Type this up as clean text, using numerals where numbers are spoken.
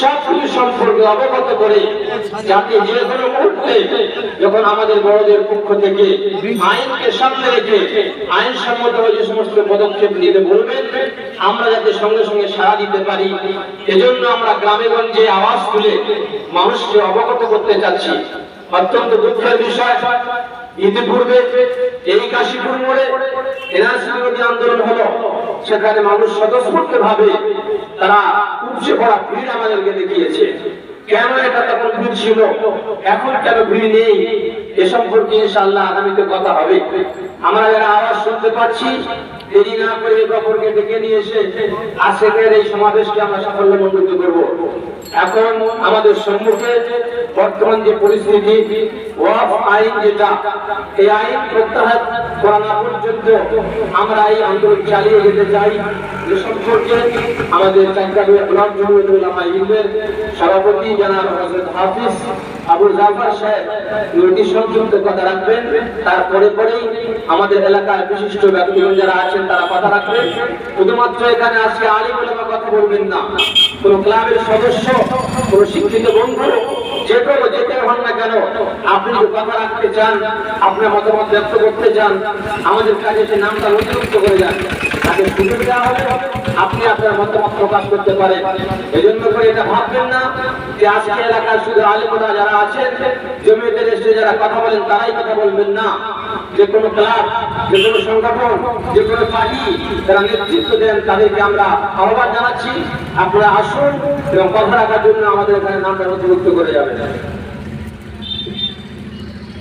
সবকিছু সম্পর্কে অবগত করে যাতে যে কোনো মুহূর্তে যখন আমাদের বড়দের পক্ষ থেকে আইনকে সামনে রেখে আইনসম্মত যে সমস্ত পদক্ষেপ নিতে বলবেন আমরা যাতে সঙ্গে সঙ্গে সাড়া দিতে পারি, এজন্য আমরা গ্রামে গঞ্জে আওয়াজ তুলে মানুষকে অবগত করতে চাচ্ছি। অত্যন্ত দুঃখের বিষয়, ইতিপূর্বে এই কাশীপুর মোড়ে এনআরসি বিরোধী আন্দোলন হলো, সেখানে মানুষ স্বতঃস্ফূর্ত ভাবে তারা উপচে পড়া ভিড় আমাদেরকে দেখিয়েছে। কেন এটা তখন ভিড় ছিল, এখন কেন ভিড় নেই, এ সম্পর্কে ইনশাআল্লাহ আগামীতে কথা হবে। আমরা যারা আওয়াজ শুনতে পাচ্ছি, দেরি না করে গফরকে ডেকে নিয়ে এসে আজকের এই সমাবেশকে আমরা সাফল্যমণ্ডিত করব। এখন আমাদের সম্মুখে বর্তমান যে পরিস্থিতি, ওয়াকফ আইন যেটা, এই আইন প্রত্যাহার করা না পর্যন্ত আমরা এই আন্দোলন চালিয়ে যেতে চাই। এ সম্পর্কে আমাদের চাঁদগাঁও ব্লক জমিয়তুল উলামা হিন্দের সভাপতি জনাব হযরত হাফিজ আবু জাফর সাহেব দুটি সংক্ষিপ্ত কথা রাখবেন। তারপরে পরেই আমাদের এলাকার বিশিষ্ট ব্যক্তিগণ যারা আছেন তারা কথা রাখবেন। শুধুমাত্র এখানে আজকে আলিম উলামা কথা বলবেন না, কোন ক্লাবের সদস্য, কোন শিক্ষিত বন্ধু, যে কোনো যেতে হন না কেন, আপনি যদি কথা রাখতে চান, আপনার মতামত ব্যক্ত করতে চান, আমাদের কাছে সে নামটা নথিভুক্ত করে যান, তাকে সুযোগ দেওয়া হবে, আপনি আপনার মতামত প্রকাশ করতে পারেন। এই জন্য করে এটা ভাববেন না যে আজকে এলাকার শুধু আলিমরা যারা আছেন, জমিয়তের এসে যারা কথা বলেন তারাই কথা বলবেন না। যে কোনো ক্লাব, যে কোনো সংগঠন, যে কোনো পার্টি যারা নেতৃত্ব দেন তাদেরকে আমরা আহ্বান জানাচ্ছি, আপনারা আসুন এবং কথা রাখার জন্য আমাদের এখানে নামটা নথিভুক্ত করে যাবেন।